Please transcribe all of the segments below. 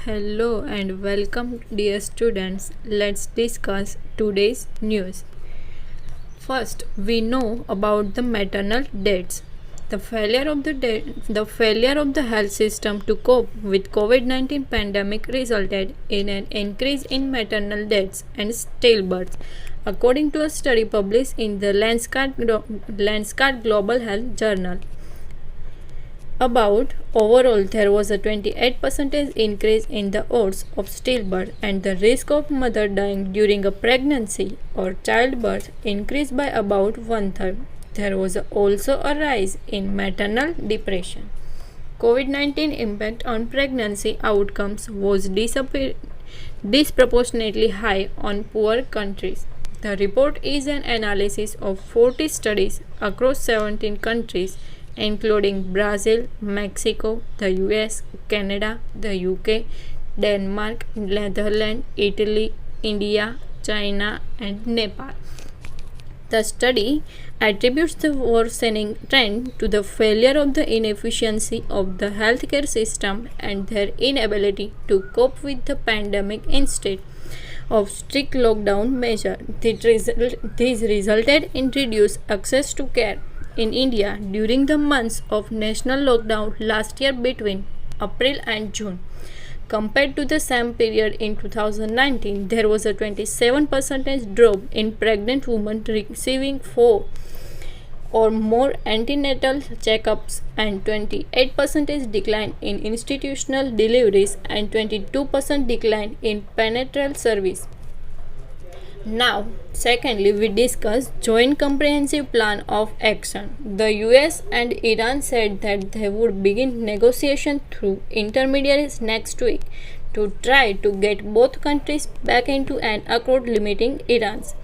Hello and welcome, dear students. Let's discuss today's news. First, we know about the maternal deaths. The failure of the health system to cope with COVID-19 pandemic resulted in an increase in maternal deaths and stillbirths, according to a study published in the Lancet Global Health Journal. About overall, there was a 28% increase in the odds of stillbirth, and the risk of mother dying during a pregnancy or childbirth increased by about one third. There was also a rise in maternal depression. COVID-19 impact on pregnancy outcomes was disproportionately high on poor countries. The report is an analysis of 40 studies across 17 countries, including Brazil, Mexico, the US, Canada, the UK, Denmark, Netherlands, Italy, India, China, and Nepal. The study attributes the worsening trend to the failure of the inefficiency of the healthcare system and their inability to cope with the pandemic instead of strict lockdown measures. This resulted in reduced access to care in India during the months of national lockdown last year between April and June. Compared to the same period in 2019, there was a 27% drop in pregnant women receiving 4 or more antenatal checkups and 28% decline in institutional deliveries and 22% decline in prenatal service. Now, secondly, we discuss Joint Comprehensive Plan of Action. The US and Iran said that they would begin negotiation through intermediaries next week to try to get both countries back into an accord limiting Iran's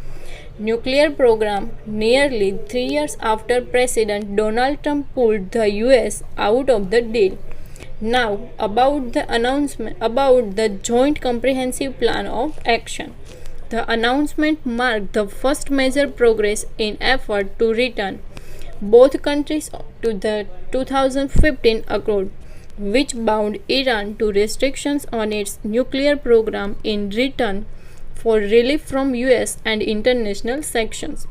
nuclear program nearly 3 years after President Donald Trump pulled the US out of the deal. Now, about the announcement about the Joint Comprehensive Plan of Action. The announcement marked the first major progress in effort to return both countries to the 2015 accord, which bound Iran to restrictions on its nuclear program in return for relief from US and international sanctions.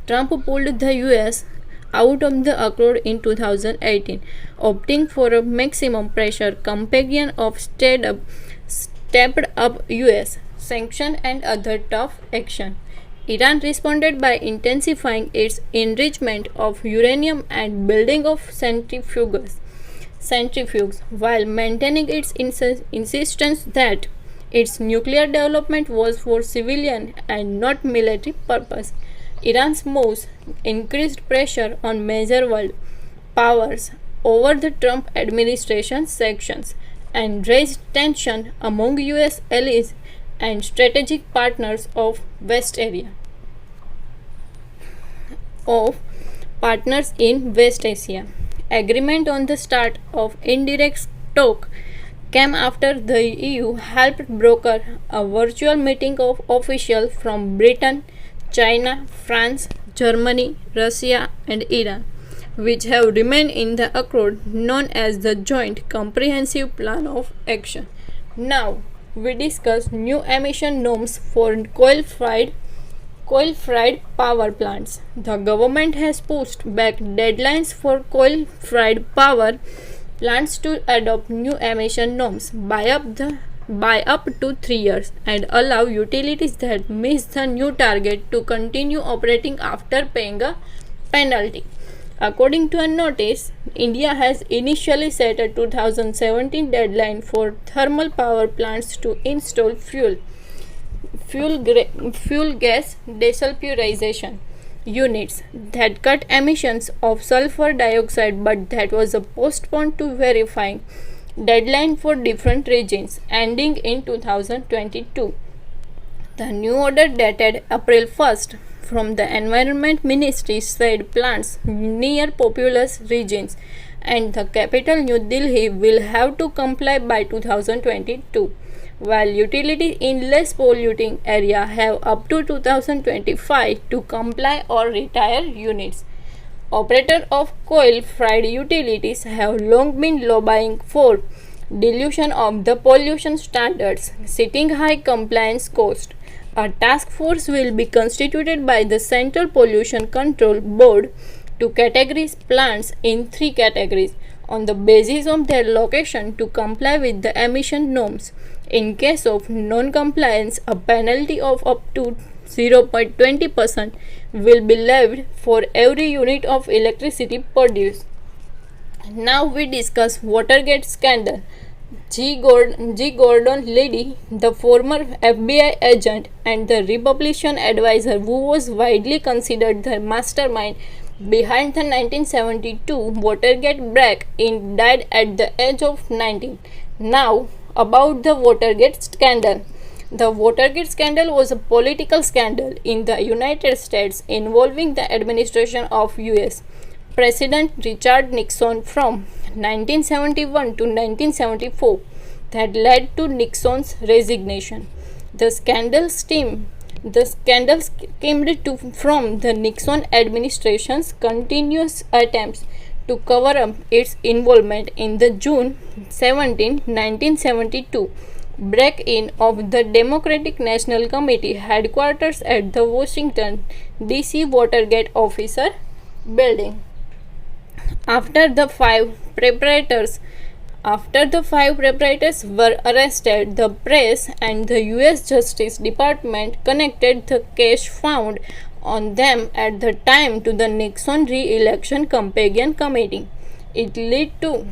Trump pulled the US out of the accord in 2018, opting for a maximum pressure campaign of stepped up US sanction and other tough action. Iran responded by intensifying its enrichment of uranium and building of centrifuges while maintaining its insistence that its nuclear development was for civilian and not military purpose. Iran's moves increased pressure on major world powers over the Trump administration's sanctions and raised tension among US allies and strategic partners of West Asia. Agreement on the start of indirect talk came after the EU helped broker a virtual meeting of officials from Britain, China, France, Germany, Russia, and Iran, which have remained in the accord known as the Joint Comprehensive Plan of Action. Now, we discuss new emission norms for coal-fired power plants. The government has pushed back deadlines for coal-fired power plants to adopt new emission norms by up to 3 years and allow utilities that miss the new target to continue operating after paying a penalty. According to a notice, India has initially set a 2017 deadline for thermal power plants to install fuel gas desulfurization units that cut emissions of sulfur dioxide, but that was postponed to verifying deadline for different regions ending in 2022. The new order dated April 1st from the Environment Ministry said plants near populous regions and the capital New Delhi will have to comply by 2022, while utilities in less polluting area have up to 2025 to comply or retire units. Operators of coal-fired utilities have long been lobbying for dilution of the pollution standards, setting high compliance cost. A task force will be constituted by the Central Pollution Control Board to categorize plants in three categories on the basis of their location to comply with the emission norms. In case of non-compliance, a penalty of up to 0.20% will be levied for every unit of electricity produced. Now we discuss Watergate scandal. G. Gordon Liddy, the former FBI agent and the Republican advisor who was widely considered the mastermind behind the 1972 Watergate break-in, died at the age of 19. Now, about the Watergate scandal. The Watergate scandal was a political scandal in the United States involving the administration of U.S. President Richard Nixon from 1971 to 1974 that led to Nixon's resignation. The scandal stemmed from the Nixon administration's continuous attempts to cover up its involvement in the June 17, 1972 break-in of the Democratic National Committee headquarters at the Washington, D.C. Watergate Officer Building. After the five preparators were arrested, the press and the U.S. Justice Department connected the case found on them at the time to the Nixon re-election companion committee. It led to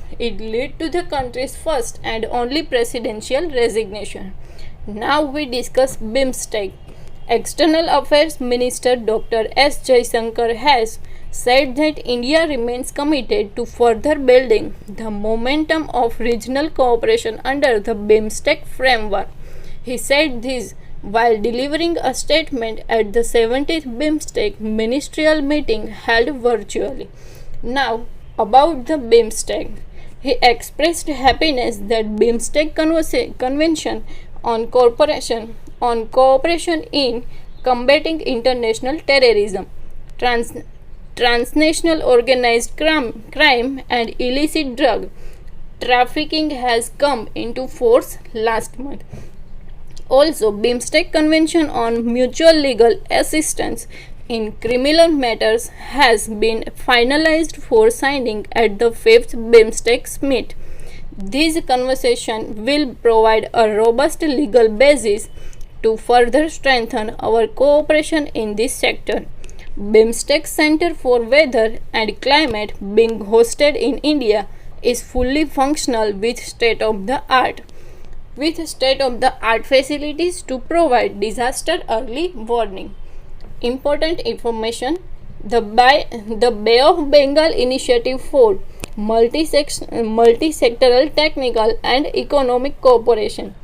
the country's first and only presidential resignation. Now we discuss BIMSTEC. External Affairs Minister Dr. S. Jaishankar has said that India remains committed to further building the momentum of regional cooperation under the BIMSTEC framework. He said this while delivering a statement at the 70th BIMSTEC ministerial meeting held virtually. Now, about the BIMSTEC. He expressed happiness that BIMSTEC Convention on Cooperation in Combating International Terrorism, Transnational Organized Crime and Illicit Drug Trafficking has come into force last month. Also, BIMSTEC Convention on Mutual Legal Assistance in Criminal Matters has been finalized for signing at the 5th BIMSTEC Summit. This conversation will provide a robust legal basis to further strengthen our cooperation in this sector. BIMSTEC Center for Weather and Climate, being hosted in India, is fully functional with state-of-the-art facilities to provide disaster early warning. Important information: the Bay of Bengal Initiative for Multi-Sectoral Technical and Economic Cooperation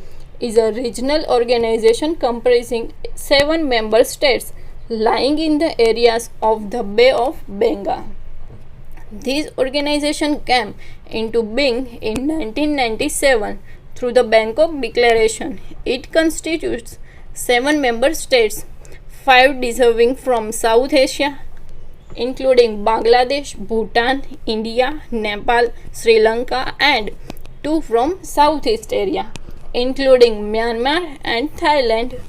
is a regional organization comprising 7 member states lying in the areas of the Bay of Bengal. This organization came into being in 1997 through the Bangkok Declaration. It constitutes 7 member states, 5 deserving from South Asia, including Bangladesh, Bhutan, India, Nepal, Sri Lanka, and 2 from Southeast Asia, including Myanmar and Thailand.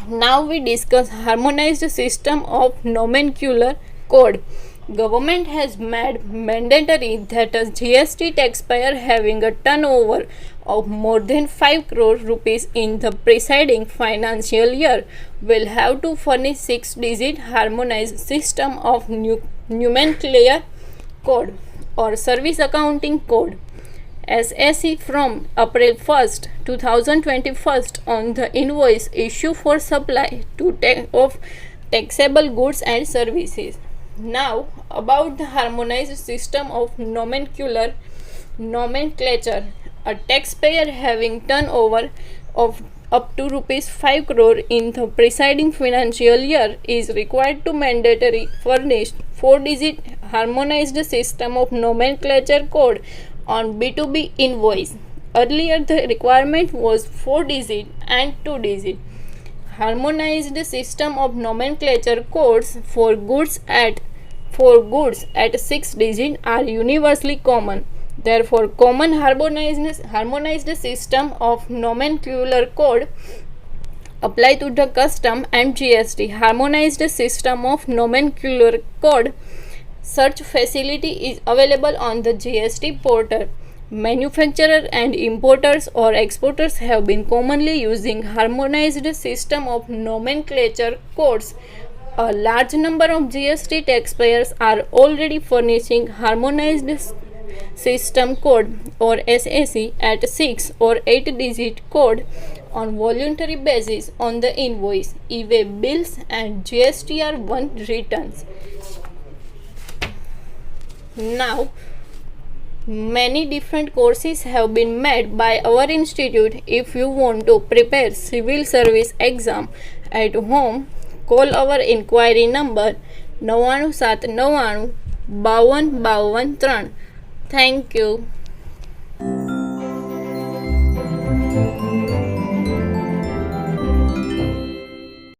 Now we discuss harmonized system of nomenclature code. Government has made mandatory that a GST taxpayer having a turnover of more than 5 crore rupees in the preceding financial year will have to furnish 6-digit harmonized system of nomenclature code or service accounting code SAC from April 1st, 2021 on the invoice issue for supply of taxable goods and services. Now about the harmonized system of nomenclature. A taxpayer having turnover of up to rupees 5 crore in the preceding financial year is required to mandatory furnish 4-digit harmonized system of nomenclature code on B2B invoice. Earlier the requirement was 4-digit and 2-digit. Harmonized system of nomenclature codes for goods at 6 digits are universally common. Therefore, common harmonized system of nomenclature code apply to the custom and GST. Harmonized system of nomenclature code search facility is available on the GST portal. Manufacturers and importers or exporters have been commonly using harmonized system of nomenclature codes. A large number of GST taxpayers are already furnishing harmonized system code or SAC at 6 or 8 digit code on voluntary basis on the invoice, e-way bills and GSTR1 returns. Now, many different courses have been made by our institute. If you want to prepare civil service exam at home, call our inquiry number 99799 5253. Thank you.